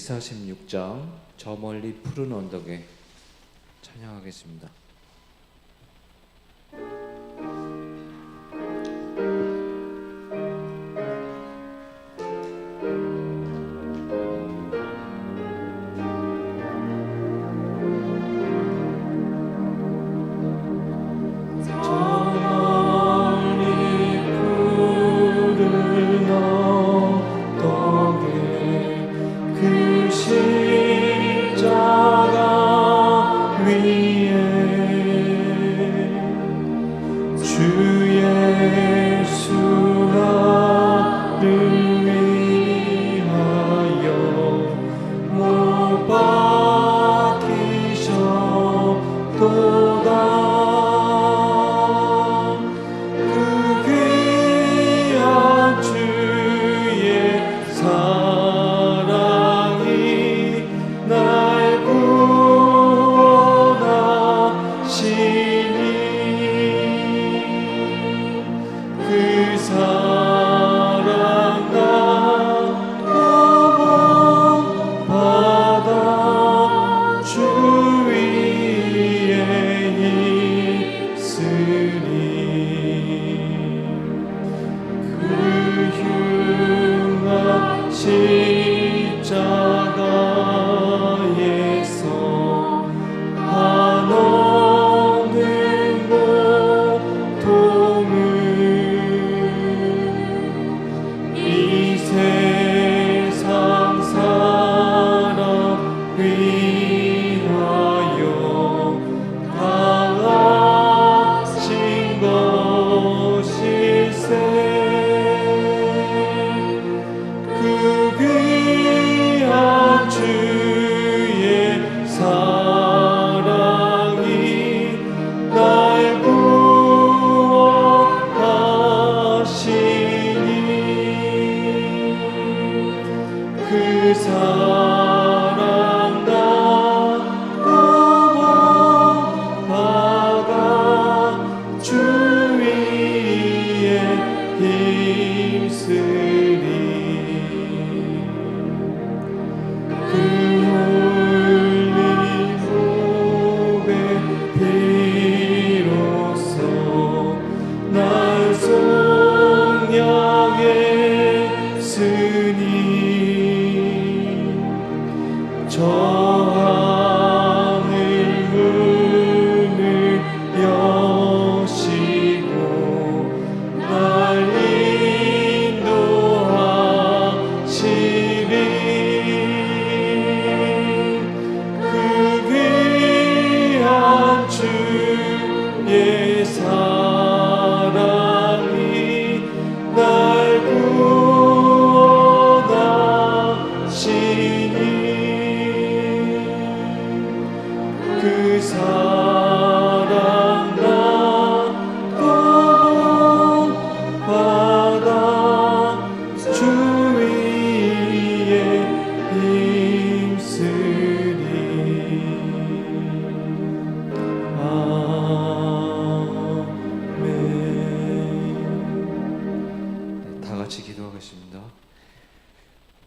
146장 저 멀리 푸른 언덕에 찬양하겠습니다. 그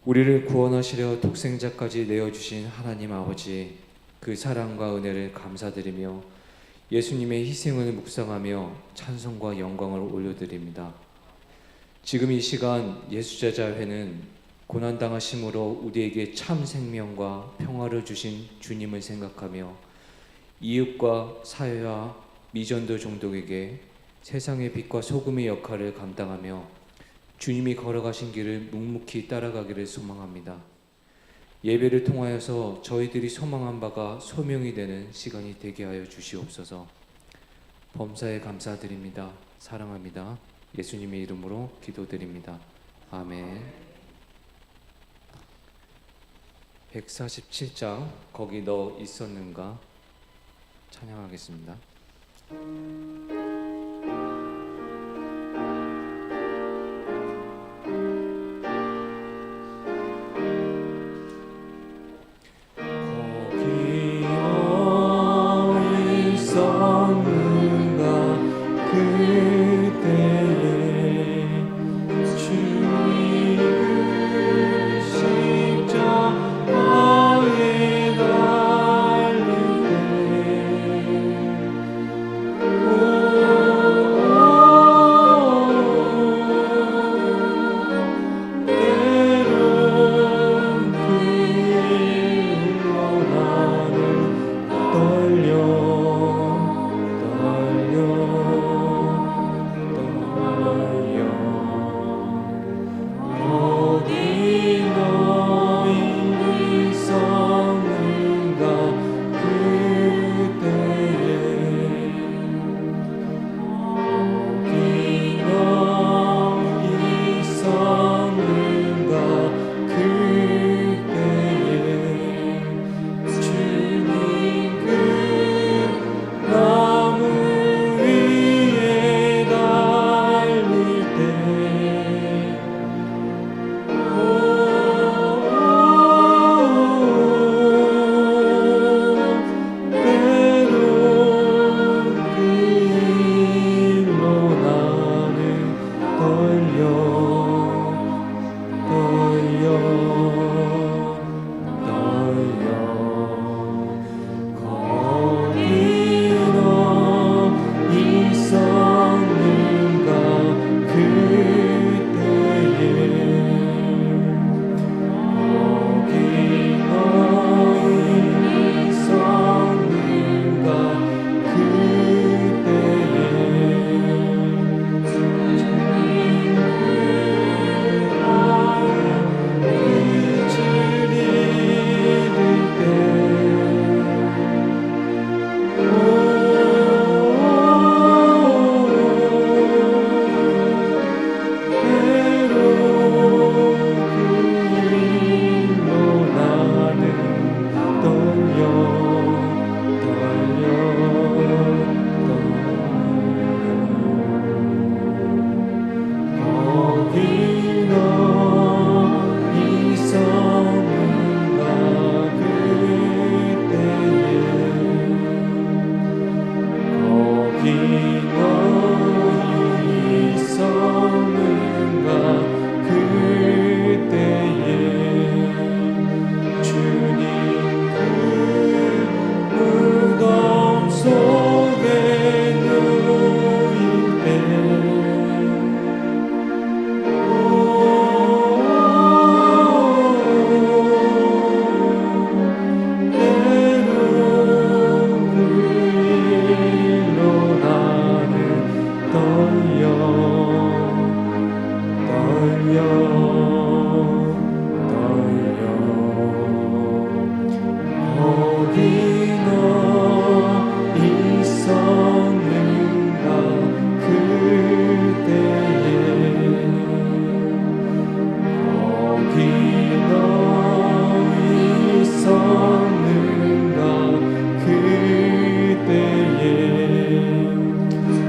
우리를 구원하시려 독생자까지 내어주신 하나님 아버지, 그 사랑과 은혜를 감사드리며 예수님의 희생을 묵상하며 찬송과 영광을 올려드립니다. 지금 이 시간 예수제자회는 고난당하심으로 우리에게 참 생명과 평화를 주신 주님을 생각하며 이웃과 사회와 미전도 종족에게 세상의 빛과 소금의 역할을 감당하며 주님이 걸어가신 길을 묵묵히 따라가기를 소망합니다. 예배를 통하여서 저희들이 소망한 바가 소명이 되는 시간이 되게 하여 주시옵소서. 범사에 감사드립니다. 사랑합니다. 예수님의 이름으로 기도드립니다. 아멘. 147장 거기 너 있었는가 찬양하겠습니다.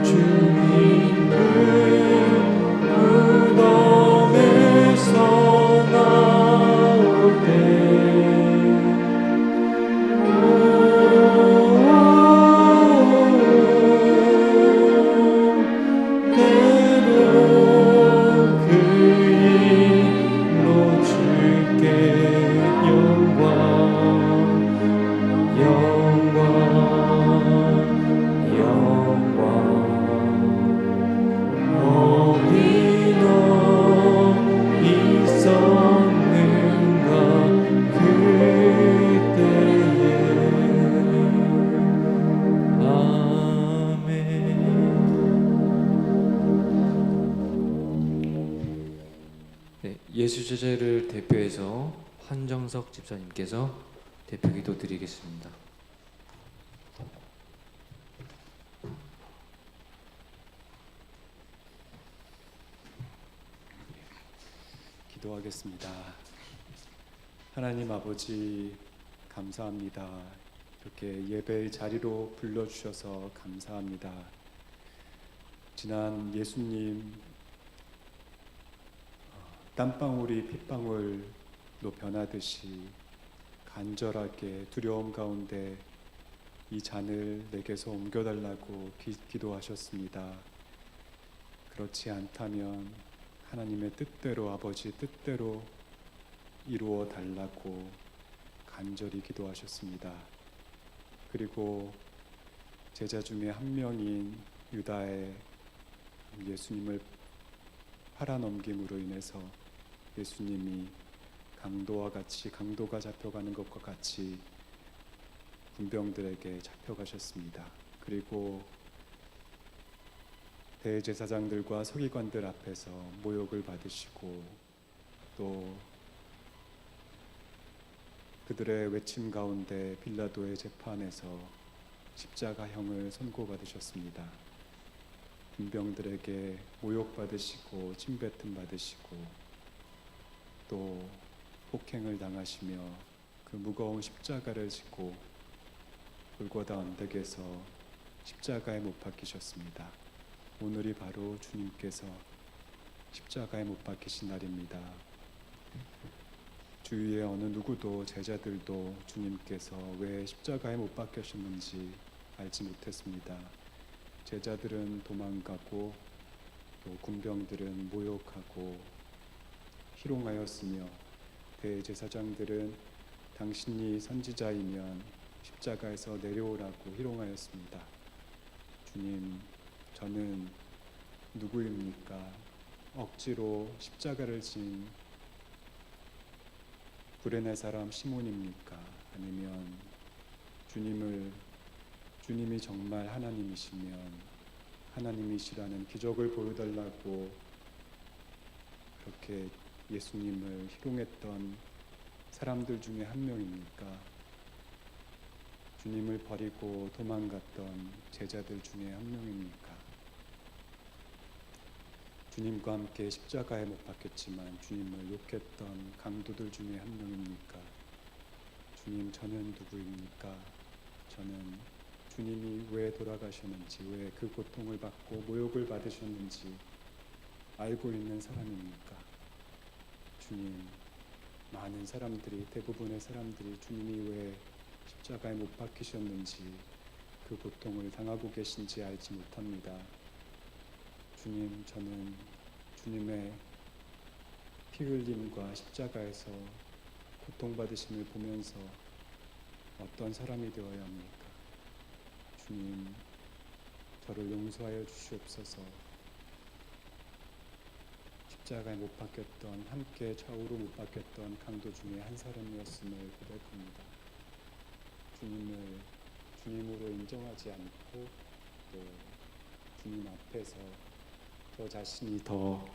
주님 그 무덤에서 예수제자를 대표해서 한정석 집사님께서 대표기도 드리겠습니다. 기도하겠습니다. 하나님 아버지, 감사합니다. 이렇게 예배의 자리로 불러주셔서 감사합니다. 지난 예수님 땀방울이 핏방울로 변하듯이 간절하게 두려움 가운데 이 잔을 내게서 옮겨달라고 기도하셨습니다. 그렇지 않다면 하나님의 뜻대로, 아버지 뜻대로 이루어 달라고 간절히 기도하셨습니다. 그리고 제자 중에 한 명인 유다의 예수님을 팔아넘김으로 인해서 예수님이 강도가 잡혀가는 것과 같이 군병들에게 잡혀가셨습니다. 그리고 대제사장들과 서기관들 앞에서 모욕을 받으시고 또 그들의 외침 가운데 빌라도의 재판에서 십자가형을 선고받으셨습니다. 군병들에게 모욕받으시고 침뱉음 받으시고 또 폭행을 당하시며 그 무거운 십자가를 지고 골고다 언덕에서 십자가에 못 박히셨습니다. 오늘이 바로 주님께서 십자가에 못 박히신 날입니다. 주위의 어느 누구도, 제자들도 주님께서 왜 십자가에 못 박히셨는지 알지 못했습니다. 제자들은 도망가고 또 군병들은 모욕하고 희롱하였으며 대제사장들은 당신이 선지자이면 십자가에서 내려오라고 희롱하였습니다. 주님, 저는 누구입니까? 억지로 십자가를 진 구레네 사람 시몬입니까? 아니면 주님이 정말 하나님이시면 하나님이시라는 기적을 보여달라고 그렇게 예수님을 희롱했던 사람들 중에 한 명입니까? 주님을 버리고 도망갔던 제자들 중에 한 명입니까? 주님과 함께 십자가에 못 박혔지만 주님을 욕했던 강도들 중에 한 명입니까? 주님, 저는 누구입니까? 저는 주님이 왜 돌아가셨는지, 왜 그 고통을 받고 모욕을 받으셨는지 알고 있는 사람입니까? 주님, 많은 사람들이, 대부분의 사람들이 주님이 왜 십자가에 못 박히셨는지, 그 고통을 당하고 계신지 알지 못합니다. 주님, 저는 주님의 피 흘림과 십자가에서 고통받으심을 보면서 어떤 사람이 되어야 합니까? 주님, 저를 용서하여 주시옵소서. 십자가에 못 박혔던, 함께 좌우로 못 박혔던 강도 중에 한 사람이었음을 고백합니다. 주님을 주님으로 인정하지 않고 또 주님 앞에서 저 자신이 더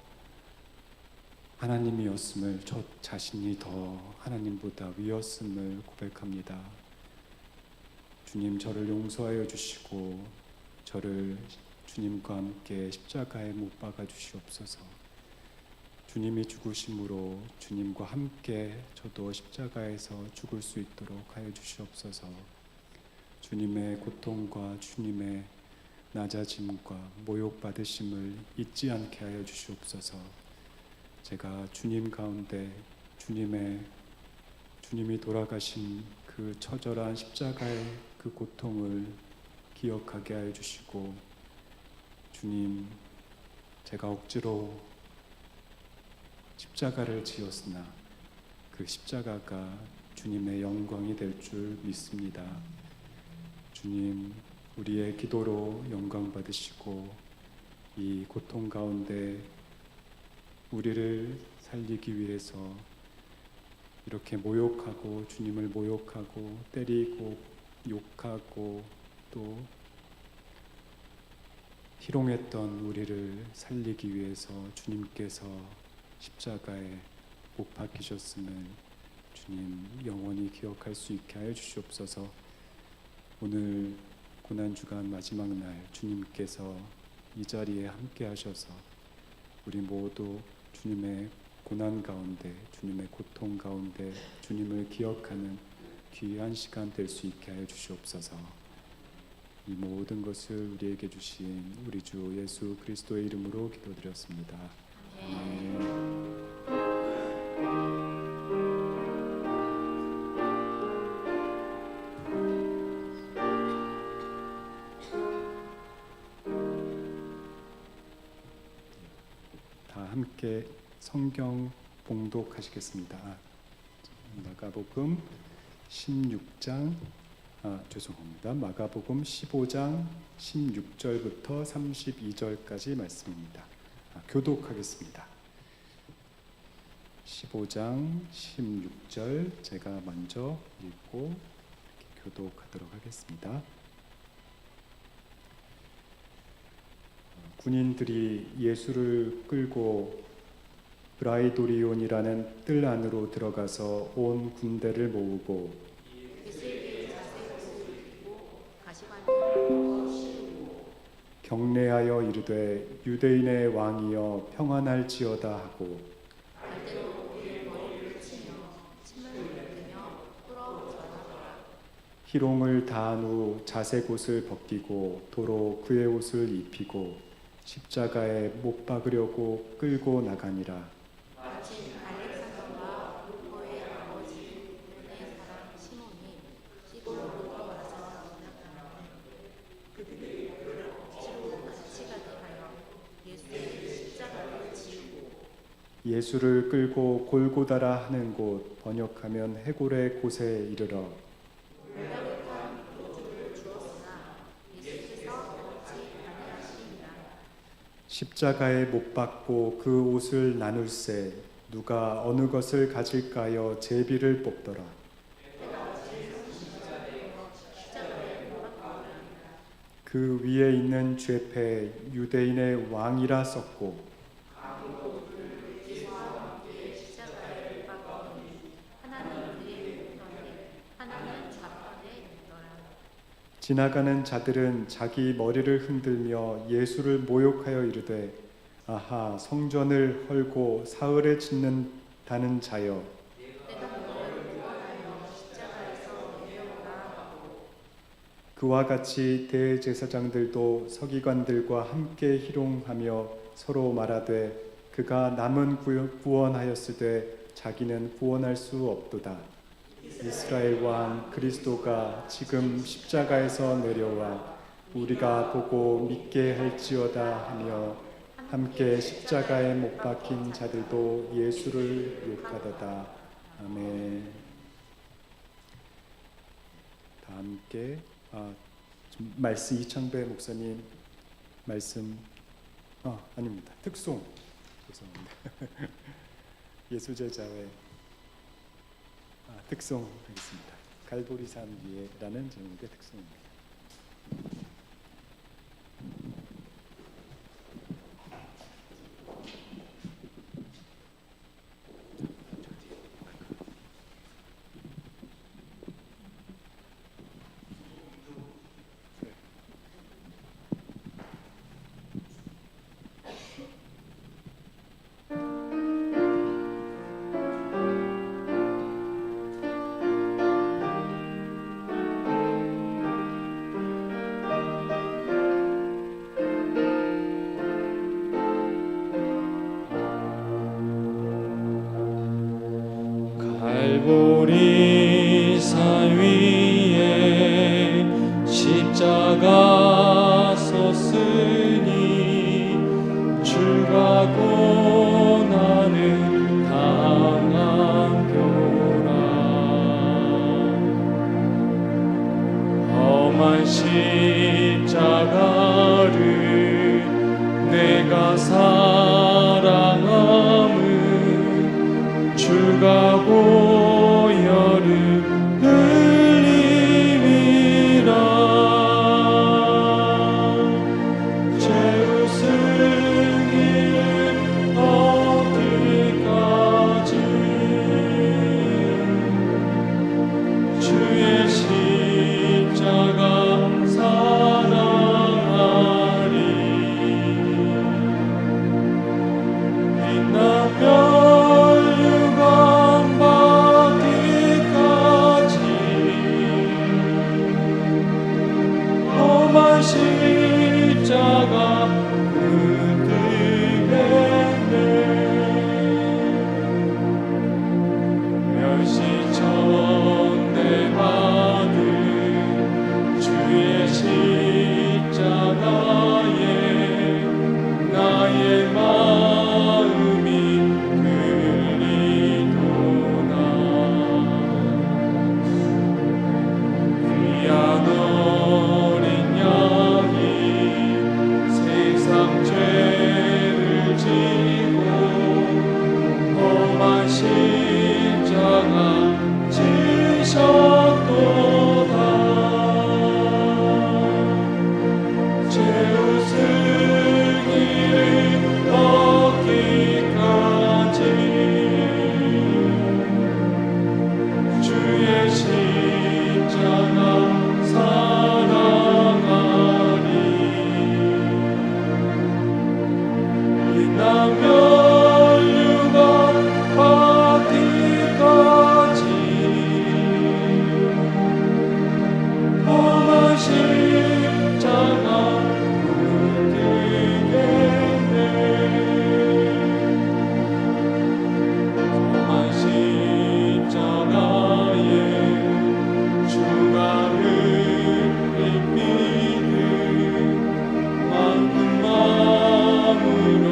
하나님이었음을, 저 자신이 더 하나님보다 위였음을 고백합니다. 주님, 저를 용서하여 주시고 저를 주님과 함께 십자가에 못 박아 주시옵소서. 주님이 죽으심으로 주님과 함께 저도 십자가에서 죽을 수 있도록 하여 주시옵소서. 주님의 고통과 주님의 낮아짐과 모욕받으심을 잊지 않게 하여 주시옵소서. 제가 주님 가운데 주님이 돌아가신 그 처절한 십자가의 그 고통을 기억하게 하여 주시고, 주님, 제가 억지로 십자가를 지었으나 그 십자가가 주님의 영광이 될 줄 믿습니다. 주님, 우리의 기도로 영광 받으시고 이 고통 가운데 우리를 살리기 위해서 이렇게 모욕하고, 주님을 모욕하고 때리고 욕하고 또 희롱했던 우리를 살리기 위해서 주님께서 십자가에 못 박히셨음을 주님 영원히 기억할 수 있게 하여 주시옵소서. 오늘 고난주간 마지막 날 주님께서 이 자리에 함께 하셔서 우리 모두 주님의 고난 가운데, 주님의 고통 가운데 주님을 기억하는 귀한 시간 될 수 있게 하여 주시옵소서. 이 모든 것을 우리에게 주신 우리 주 예수 그리스도의 이름으로 기도드렸습니다. 아멘. 다 함께 성경 봉독하시겠습니다. 마가복음 16장 죄송합니다. 마가복음 15장 16절부터 32절까지 말씀입니다. 교독하겠습니다. 15장 16절 제가 먼저 읽고 교독하도록 하겠습니다. 군인들이 예수를 끌고 브라이도리온이라는 뜰 안으로 들어가서 온 군대를 모으고 경례하여 이르되 유대인의 왕이여 평안할지어다 하고 희롱을 다한 후 자색 옷을 벗기고 도로 그의 옷을 입히고 십자가에 못 박으려고 끌고 나가니라. 예수를 끌고 골고다라 하는 곳, 번역하면 해골의 곳에 이르러 십자가에 못 박고 그 옷을 나눌세 누가 어느 것을 가질까 하여 제비를 뽑더라. 그 위에 있는 죄패 유대인의 왕이라 썼고 지나가는 자들은 자기 머리를 흔들며 예수를 모욕하여 이르되 아하 성전을 헐고 사흘에 짓는다는 자여 그와 같이 대제사장들도 서기관들과 함께 희롱하며 서로 말하되 그가 남은 구원하였으되 자기는 구원할 수 없도다. 이스라엘 왕 그리스도가 지금 십자가에서 내려와 우리가 보고 믿게 할지어다 하며 함께 십자가에 못 박힌 자들도 예수를 욕하더다. 아멘. 다 함께 말씀 이창배 목사님 말씀 아닙니다. 특송 죄송합니다. 예수제자회 특송하겠습니다. 갈보리산 위에라는 제목의 특송입니다. 갈보리산 위에 십자가 섰으니 주가 고난을 당한 교라. 험한 십자가를 내가 사랑함은 주가 보혈을 흘림이라. 죄 웃은 이는 어디까지 나의 마음이 들리도다. 귀한 어린 양이 세상 죄를 지고 험한 십자가 지셨도다. 죄의 승리를 얻기까지 주의 십자가 사랑하리. 빛나며 육아 받기까지 험한 십자가 붙들겠네. 험한 십자가에 주가 흘리는 만큼 마음으로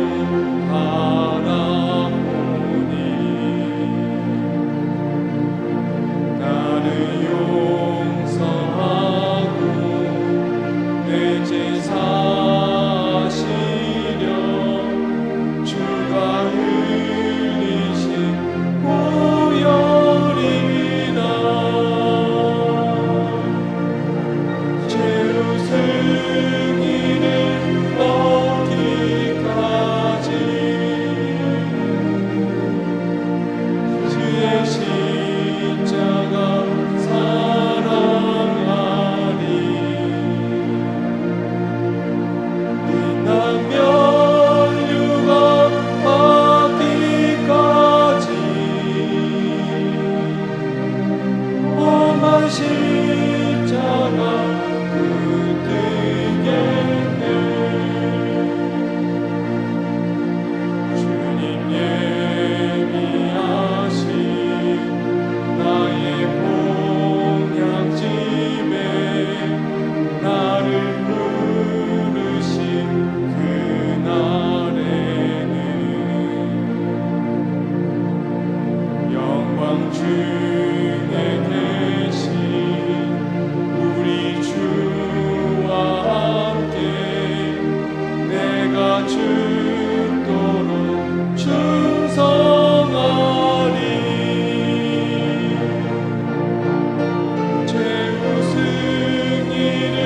바라보니 나를 용서하고 내 죄 사시려 주가 흘리신 보혈이라. 죄의 승리를 얻기까지 주의 십자가 사랑하리. 빛나며 육아 받기까지 험한 십자가 붙들겠네. 주님 예비하신 나의 본향집에 나를 부르신 그날에는 영광 중에 계신 우리 주와 함께 내가 죽도록 충성하리. 죄의 승리를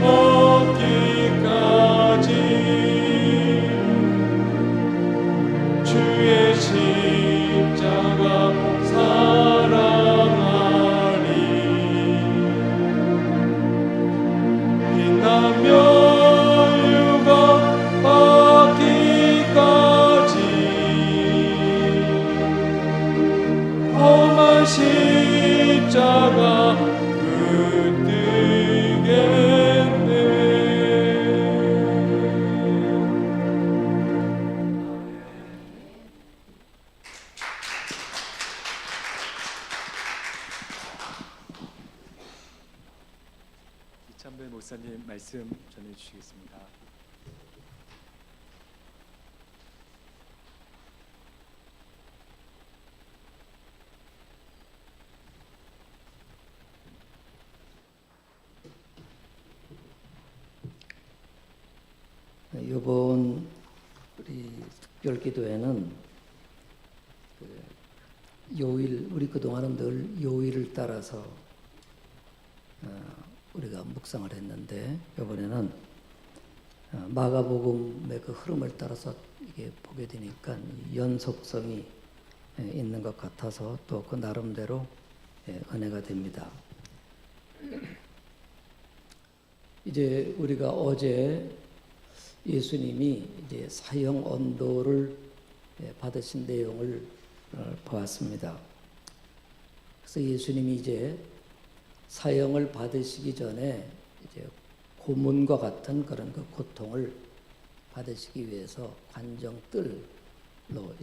얻기까지 주의 십자가 사랑하리. 빛나며 육아 받기까지 험한 십자가 붙들겠네. 이찬배 목사님 말씀 전해 주시겠습니다. 이번 우리 특별 기도회는 요일, 우리 그동안은 늘 요일을 따라서 우리가 묵상을 했는데 이번에는 마가복음의 그 흐름을 따라서 이게 보게 되니까 연속성이 있는 것 같아서 또 그 나름대로 은혜가 됩니다. 이제 우리가 어제 예수님이 이제 사형 언도를 받으신 내용을 보았습니다. 그래서 예수님이 이제 사형을 받으시기 전에 이제 고문과 같은 그런 그 고통을 받으시기 위해서 관정뜰로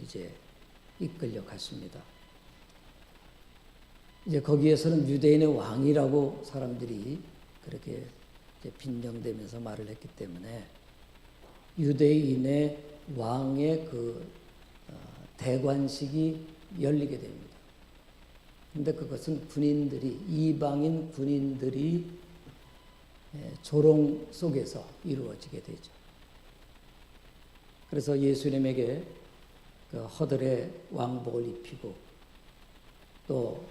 이제 이끌려 갔습니다. 이제 거기에서는 유대인의 왕이라고 사람들이 그렇게 이제 빈정대면서 말을 했기 때문에 유대인의 왕의 그 대관식이 열리게 됩니다. 근데 그것은 군인들이, 이방인 군인들이 조롱 속에서 이루어지게 되죠. 그래서 예수님에게 그 허들의 왕복을 입히고 또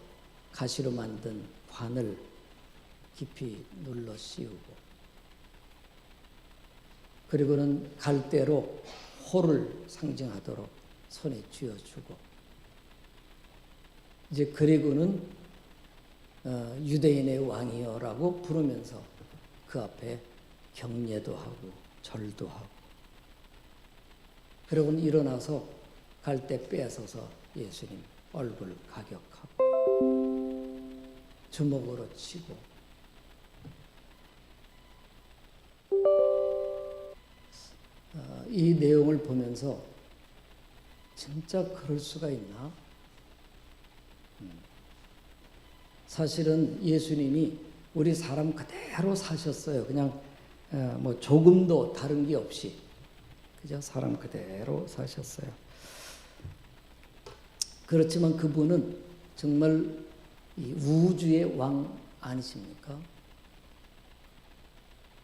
가시로 만든 관을 깊이 눌러 씌우고, 그리고는 갈대로 호를 상징하도록 손에 쥐어주고, 이제 그리고는 유대인의 왕이여라고 부르면서 그 앞에 경례도 하고 절도 하고, 그러고는 일어나서 갈대 빼앗아서 예수님 얼굴 가격하고 주먹으로 치고, 이 내용을 보면서 진짜 그럴 수가 있나? 사실은 예수님이 우리 사람 그대로 사셨어요. 그냥 뭐 조금도 다른 게 없이 그저 사람 그대로 사셨어요. 그렇지만 그분은 정말 이 우주의 왕 아니십니까?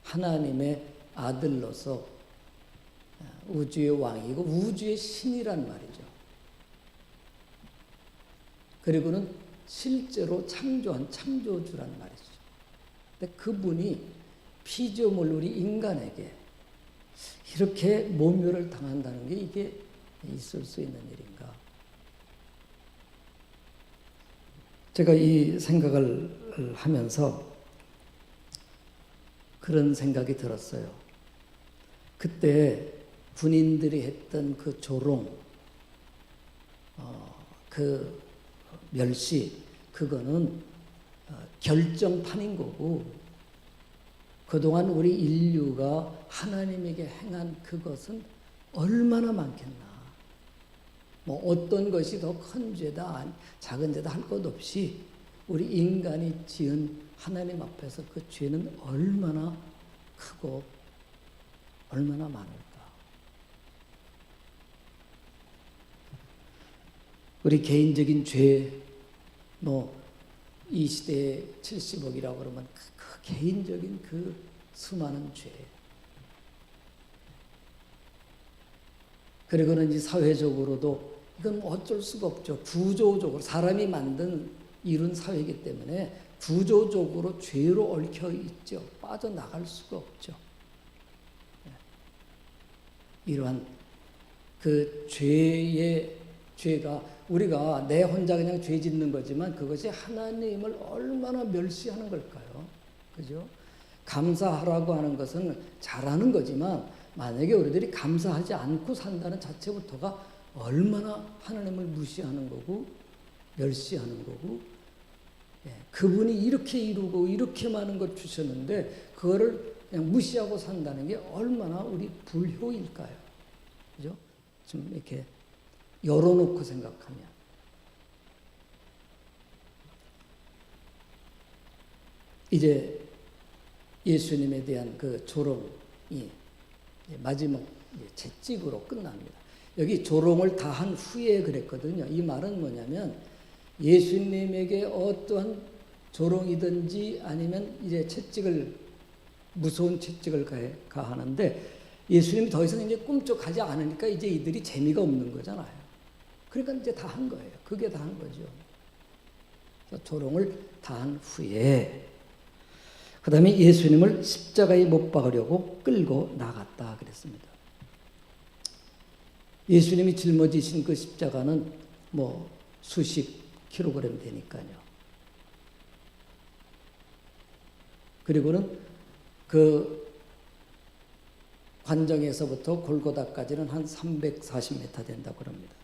하나님의 아들로서 우주의 왕이고 우주의 신이란 말이죠. 그리고는 실제로 창조한 창조주란 말이죠. 근데 그분이 피조물 우리 인간에게 이렇게 모멸을 당한다는 게 이게 있을 수 있는 일인가? 제가 이 생각을 하면서 그런 생각이 들었어요. 그때 군인들이 했던 그 조롱, 그 멸시, 그거는 결정판인 거고, 그동안 우리 인류가 하나님에게 행한 그것은 얼마나 많겠나. 뭐 어떤 것이 더 큰 죄다 작은 죄다 할 것 없이 우리 인간이 지은 하나님 앞에서 그 죄는 얼마나 크고 얼마나 많을까. 우리 개인적인 죄, 뭐 이 시대에 70억이라고 그러면 그 개인적인 그 수많은 죄, 그리고는 이 사회적으로도 이건 어쩔 수가 없죠. 구조적으로 사람이 이룬 사회이기 때문에 구조적으로 죄로 얽혀 있죠. 빠져나갈 수가 없죠. 이러한 그 죄가 우리가 내 혼자 그냥 죄 짓는 거지만 그것이 하나님을 얼마나 멸시하는 걸까요? 그죠? 감사하라고 하는 것은 잘하는 거지만 만약에 우리들이 감사하지 않고 산다는 자체부터가 얼마나 하나님을 무시하는 거고 멸시하는 거고, 그분이 이렇게 이루고 이렇게 많은 걸 주셨는데 그거를 그냥 무시하고 산다는 게 얼마나 우리 불효일까요? 그죠? 좀 이렇게 열어놓고 생각하면. 이제 예수님에 대한 그 조롱이 마지막 채찍으로 끝납니다. 여기 조롱을 다 한 후에 그랬거든요. 이 말은 뭐냐면 예수님에게 어떠한 조롱이든지 아니면 이제 무서운 채찍을 가하는데 예수님이 더 이상 이제 꿈쩍하지 않으니까 이제 이들이 재미가 없는 거잖아요. 그러니까 이제 다 한 거예요. 그게 다 한 거죠. 조롱을 다 한 후에 그 다음에 예수님을 십자가에 못 박으려고 끌고 나갔다 그랬습니다. 예수님이 짊어지신 그 십자가는 뭐 수십 킬로그램 되니까요. 그리고는 그 관정에서부터 골고다까지는 한 340m 된다고 합니다.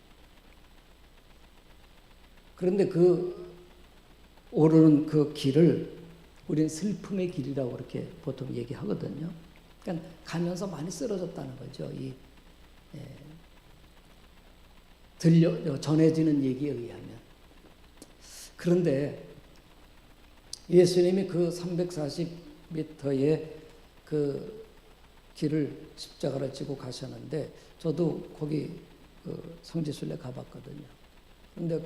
그런데 그 오르는 그 길을 우리는 슬픔의 길이라고 그렇게 보통 얘기하거든요. 그러니까 가면서 많이 쓰러졌다는 거죠. 전해지는 얘기에 의하면. 그런데 예수님이 그 340m의 그 길을 십자가를 지고 가셨는데 저도 거기 그 성지순례 가봤거든요. 근데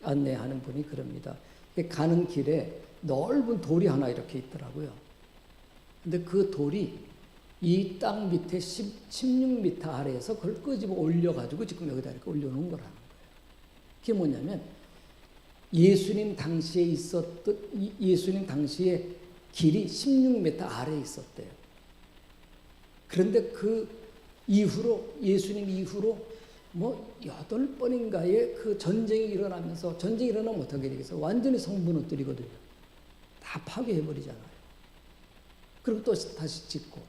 안내하는 분이 그럽니다. 가는 길에 넓은 돌이 하나 이렇게 있더라고요. 근데 그 돌이 이 땅 밑에 16m 아래에서 그걸 끄집어 올려가지고 지금 여기다 이렇게 올려놓은 거라는 거예요. 그게 뭐냐면 예수님 당시에 예수님 당시에 길이 16m 아래에 있었대요. 그런데 그 이후로, 예수님 이후로 뭐 8번인가의 그 전쟁이 일어나면서, 전쟁이 일어나면 어떻게 되겠어요? 완전히 성분옷들이거든요. 다 파괴해버리잖아요. 그리고 또 다시 짓고,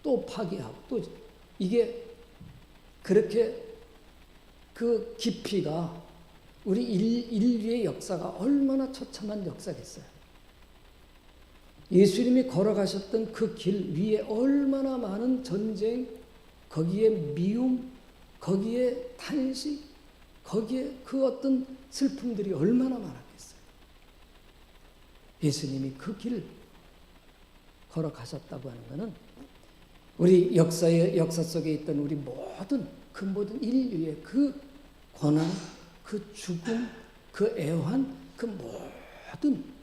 또 파괴하고, 또 이게 그렇게 그 깊이가 우리 인류의 역사가 얼마나 처참한 역사겠어요. 예수님이 걸어가셨던 그 길 위에 얼마나 많은 전쟁, 거기에 미움, 거기에 탄식, 거기에 그 어떤 슬픔들이 얼마나 많았겠어요. 예수님이 그 길 걸어가셨다고 하는 것은 우리 역사 속에 있던 우리 모든 인류의 그 고난, 그 죽음, 그 애환, 그 모든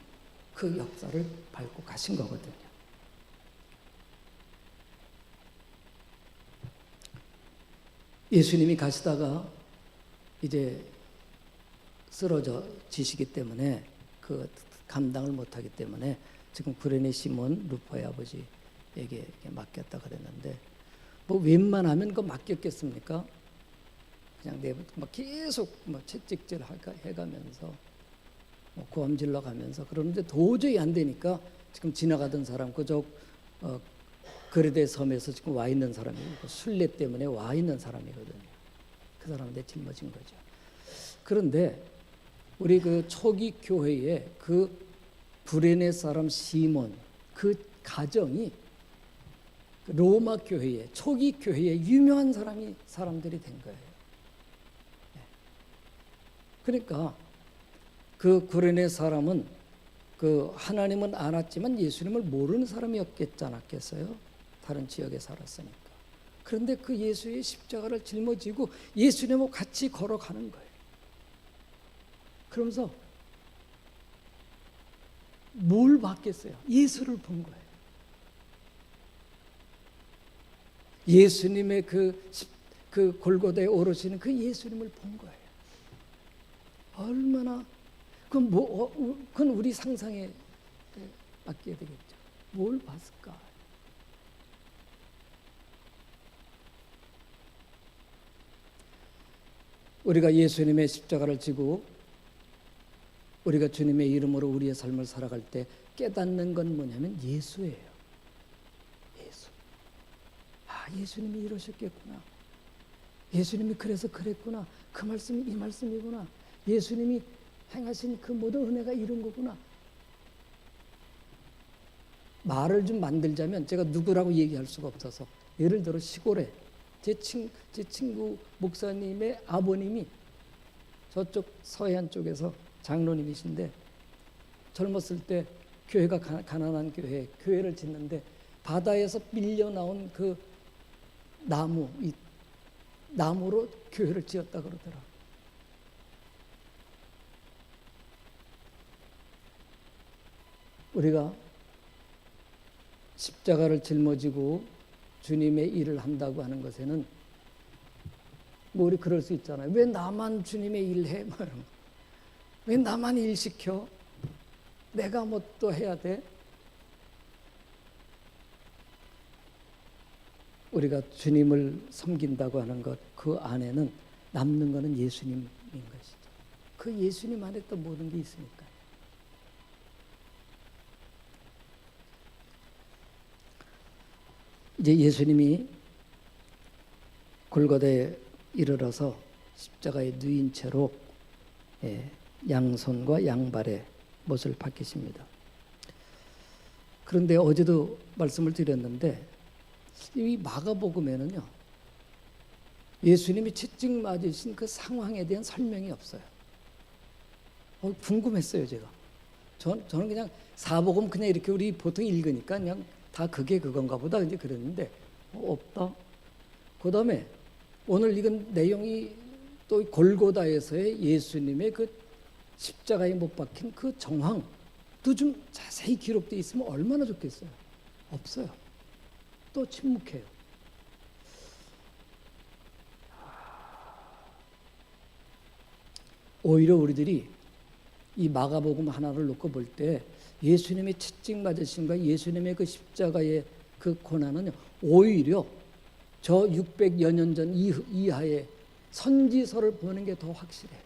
그 역사를 밟고 가신 거거든요. 예수님이 가시다가 이제 쓰러져 지시기 때문에 그 감당을 못하기 때문에 지금 구레네 시몬 루포의 아버지에게 맡겼다 그랬는데 뭐 웬만하면 그거 맡겼겠습니까? 그냥 막 계속 막 채찍질 해가면서 뭐 고함질러 가면서 그러는데 도저히 안 되니까 지금 지나가던 사람 그쪽 그레데 섬에서 지금 와 있는 사람이고 순례 때문에 와 있는 사람이거든요. 그 사람한테 짊어진 거죠. 그런데 우리 그 초기 교회에 그 구레네 사람 시몬 그 가정이 로마 교회에 초기 교회에 유명한 사람들이 된 거예요. 그러니까 그 구레네 사람은 그 하나님은 알았지만 예수님을 모르는 사람이었겠지 않았겠어요? 다른 지역에 살았으니까. 그런데 그 예수의 십자가를 짊어지고 예수님하고 같이 걸어가는 거예요. 그러면서 뭘 봤겠어요? 예수를 본 거예요. 예수님의 그 골고다에 오르시는 그 예수님을 본 거예요. 얼마나 그건 우리 상상에 맡겨야 되겠죠. 뭘 봤을까? 우리가 예수님의 십자가를 지고 우리가 주님의 이름으로 우리의 삶을 살아갈 때 깨닫는 건 뭐냐면 예수예요. 예수. 아, 예수님이 이러셨겠구나. 예수님이 그래서 그랬구나. 그 말씀이 이 말씀이구나. 예수님이 행하신 그 모든 은혜가 이런 거구나. 말을 좀 만들자면 제가 누구라고 얘기할 수가 없어서 예를 들어 시골에 제 친구 목사님의 아버님이 저쪽 서해안 쪽에서 장로님이신데 젊었을 때 교회가 가난한 교회를 짓는데 바다에서 밀려 나온 그 이 나무로 교회를 지었다 그러더라. 우리가 십자가를 짊어지고 주님의 일을 한다고 하는 것에는 뭐 우리 그럴 수 있잖아요. 왜 나만 주님의 일 해? 뭐 이런 거. 왜 나만 일 시켜? 내가 뭐 또 해야 돼? 우리가 주님을 섬긴다고 하는 것, 그 안에는 남는 것은 예수님인 것이죠. 그 예수님 안에 또 모든 게 있으니까요. 이제 예수님이 골고다에 이르러서 십자가에 누인 채로 양손과 양발에 못을 박히십니다. 그런데 어제도 말씀을 드렸는데 이 마가복음에는요 예수님이 채찍 맞으신 그 상황에 대한 설명이 없어요. 궁금했어요 제가. 저는 그냥 사복음 그냥 이렇게 우리 보통 읽으니까 그냥 다 그게 그건가 보다 이제 그랬는데 없다. 그 다음에 오늘 읽은 내용이 또 골고다에서의 예수님의 그 십자가에 못 박힌 그 정황도 좀 자세히 기록되어 있으면 얼마나 좋겠어요. 없어요. 또 침묵해요. 오히려 우리들이 이 마가복음 하나를 놓고 볼 때 예수님의 채찍 맞으심과 예수님의 그 십자가의 그 고난은 오히려 저 600여 년 전 이하의 선지서를 보는 게 더 확실해요.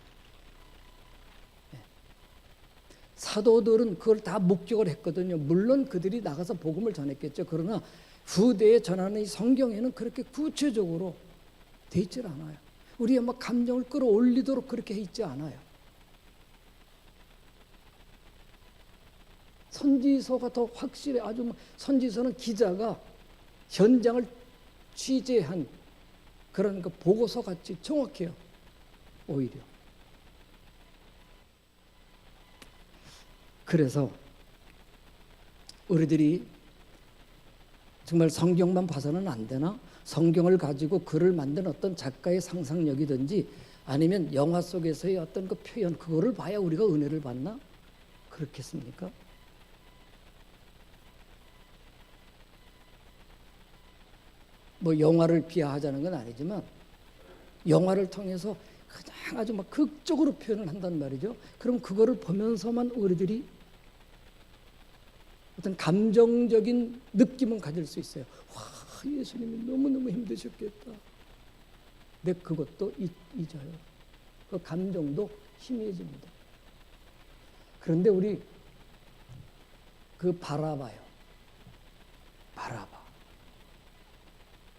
사도들은 그걸 다 목격을 했거든요. 물론 그들이 나가서 복음을 전했겠죠. 그러나 후대에 전하는 이 성경에는 그렇게 구체적으로 돼 있질 않아요. 우리의 막 감정을 끌어올리도록 그렇게 해 있지 않아요. 선지서가 더 확실해. 아주 선지서는 기자가 현장을 취재한 그런 그 보고서 같이 정확해요. 오히려. 그래서 우리들이 정말 성경만 봐서는 안 되나? 성경을 가지고 글을 만든 어떤 작가의 상상력이든지 아니면 영화 속에서의 어떤 그 표현, 그거를 봐야 우리가 은혜를 받나? 그렇겠습니까? 뭐 영화를 비하하자는 건 아니지만 영화를 통해서 그냥 아주 막 극적으로 표현을 한단 말이죠. 그럼 그거를 보면서만 우리들이 어떤 감정적인 느낌은 가질 수 있어요. 와, 예수님이 너무너무 힘드셨겠다. 근데 그것도 잊어요. 그 감정도 희미해집니다. 그런데 우리 그 바라바요.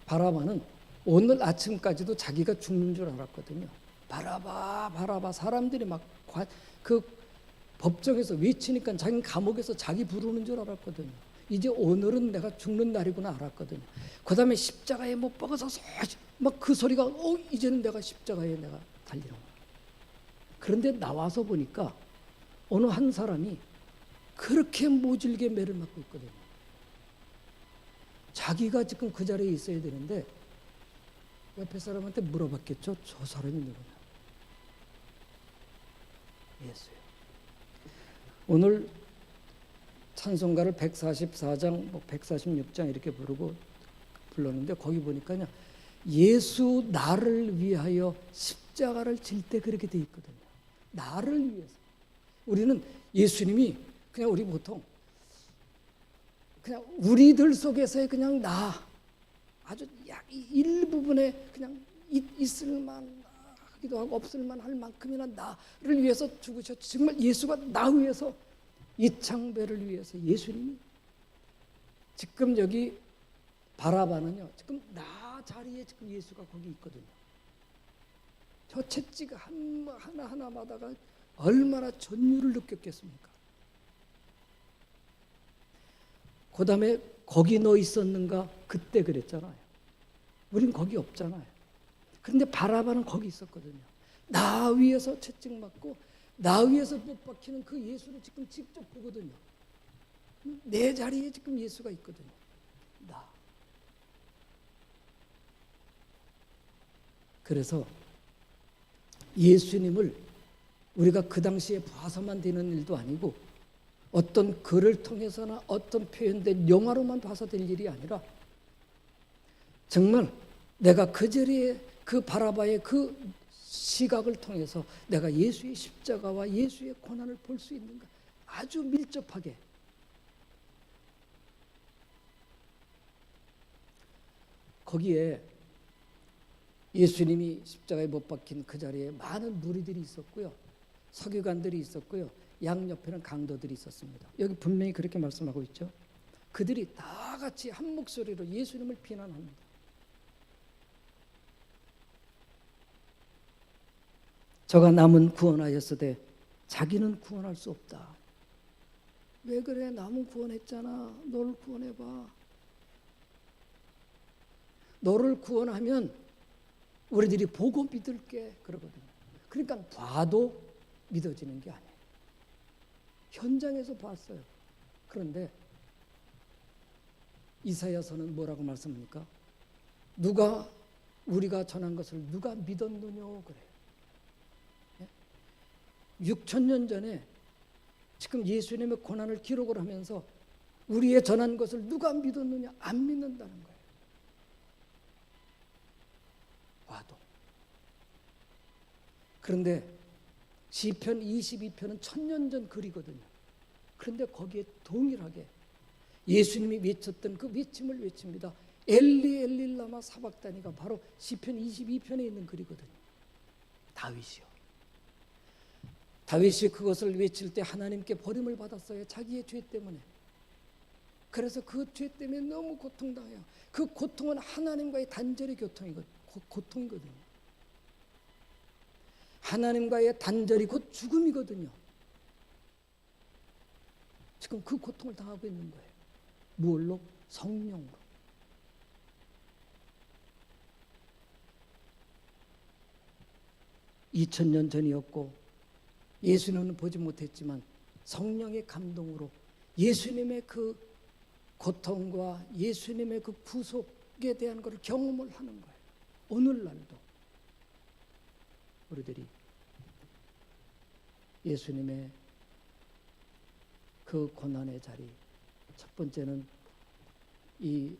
바라바는 오늘 아침까지도 자기가 죽는 줄 알았거든요. 바라바 사람들이 막 그 법정에서 외치니까 자기는 감옥에서 자기 부르는 줄 알았거든요. 이제 오늘은 내가 죽는 날이구나 알았거든요. 그 다음에 십자가에 못 박아서 막 그 소리가 이제는 내가 십자가에 내가 달리는구나. 그런데 나와서 보니까 어느 한 사람이 그렇게 모질게 매를 맞고 있거든요. 자기가 지금 그 자리에 있어야 되는데 옆에 사람한테 물어봤겠죠. 저 사람이 누구냐? 예수요. 오늘 찬송가를 144장, 146장 이렇게 불렀는데 거기 보니까요. 예수 나를 위하여 십자가를 질 때 그렇게 돼 있거든요. 나를 위해서. 우리는 예수님이 그냥 우리 보통 그냥 우리들 속에서의 그냥 나 아주 일부분에 그냥 있을만 하기도 하고 없을만 할 만큼이나 나를 위해서 죽으셨죠. 정말 예수가 나 위해서 이창배를 위해서 예수님이 지금 여기 바라바는요. 지금 나 자리에 지금 예수가 거기 있거든요. 저 채찍 하나하나마다가 얼마나 전율을 느꼈겠습니까? 그 다음에 거기 너 있었는가? 그때 그랬잖아요. 우린 거기 없잖아요. 그런데 바라바는 거기 있었거든요. 나 위에서 채찍 맞고 나 위에서 못 박히는 그 예수를 지금 직접 보거든요. 내 자리에 지금 예수가 있거든요. 나. 그래서 예수님을 우리가 그 당시에 봐서만 되는 일도 아니고 어떤 글을 통해서나 어떤 표현된 영화로만 봐서 될 일이 아니라 정말 내가 그 자리에 그 바라바의 그 시각을 통해서 내가 예수의 십자가와 예수의 고난을 볼 수 있는가 아주 밀접하게 거기에 예수님이 십자가에 못 박힌 그 자리에 많은 무리들이 있었고요. 서기관들이 있었고요. 양옆에는 강도들이 있었습니다. 여기 분명히 그렇게 말씀하고 있죠. 그들이 다 같이 한 목소리로 예수님을 비난합니다. 저가 남은 구원하였으되 자기는 구원할 수 없다. 왜 그래? 남은 구원했잖아. 너를 구원해봐. 너를 구원하면 우리들이 보고 믿을게 그러거든요. 그러니까 봐도 믿어지는 게 아니에요. 현장에서 봤어요. 그런데 이사야서는 뭐라고 말씀합니까? 누가 우리가 전한 것을 누가 믿었느냐 그래요. 6,000년 전에 지금 예수님의 고난을 기록을 하면서 우리의 전한 것을 누가 믿었느냐? 안 믿는다는 거예요. 와도. 그런데 시편 22편은 1000년 전 글이거든요. 그런데 거기에 동일하게 예수님이 외쳤던 그 외침을 외칩니다. 엘리 엘리 라마 사박다니가 바로 시편 22편에 있는 글이거든요. 다윗이요. 다윗이 그것을 외칠 때 하나님께 버림을 받았어요. 자기의 죄 때문에. 그래서 그 죄 때문에 너무 고통당해요. 그 고통은 하나님과의 단절의 고통이거든요. 하나님과의 단절이 곧 죽음이거든요. 지금 그 고통을 당하고 있는 거예요. 무엇로? 성령으로. (2000년) 전이었고 예수님은 보지 못했지만 성령의 감동으로 예수님의 그 고통과 예수님의 그 구속에 대한 것을 경험을 하는 거예요. 오늘날도 우리들이 예수님의 그 고난의 자리, 첫 번째는 이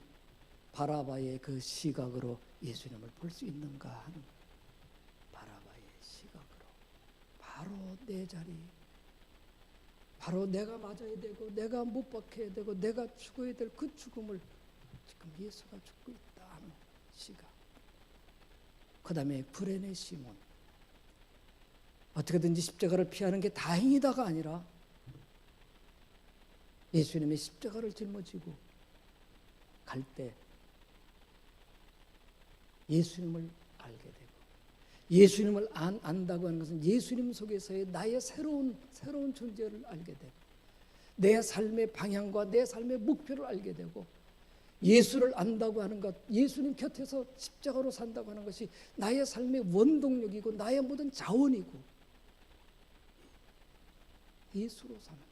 바라바의 그 시각으로 예수님을 볼 수 있는가 하는 거예요. 바라바의 시각으로. 바로 내 자리, 바로 내가 맞아야 되고 내가 못 박혀야 되고 내가 죽어야 될 그 죽음을 지금 예수가 죽고 있다 하는 시각. 그 다음에 구레네 시몬, 어떻게든지 십자가를 피하는 게 다행이다가 아니라 예수님의 십자가를 짊어지고 갈 때 예수님을 알게 되고, 예수님을 안다고 하는 것은 예수님 속에서의 나의 새로운 존재를 알게 되고, 내 삶의 방향과 내 삶의 목표를 알게 되고, 예수를 안다고 하는 것, 예수님 곁에서 십자가로 산다고 하는 것이 나의 삶의 원동력이고 나의 모든 자원이고 예수로 사는 것.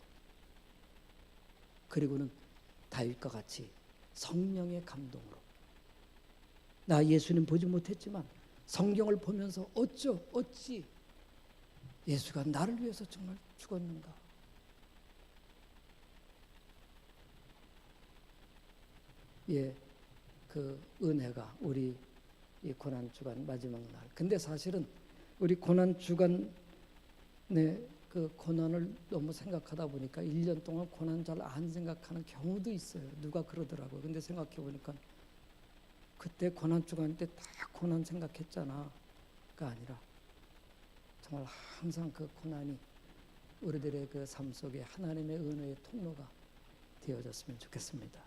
그리고는 다윗과 같이 성령의 감동으로, 나 예수님 보지 못했지만 성경을 보면서 어찌 예수가 나를 위해서 정말 죽었는가. 예, 그 은혜가 우리 이 고난 주간 마지막 날. 근데 사실은 우리 고난 주간에 그 고난을 너무 생각하다 보니까 1년 동안 고난 잘 안 생각하는 경우도 있어요. 누가 그러더라고요. 근데 생각해 보니까 그때 고난 주간 때 다 고난 생각했잖아가 아니라 정말 항상 그 고난이 우리들의 그 삶 속에 하나님의 은혜의 통로가 되어졌으면 좋겠습니다.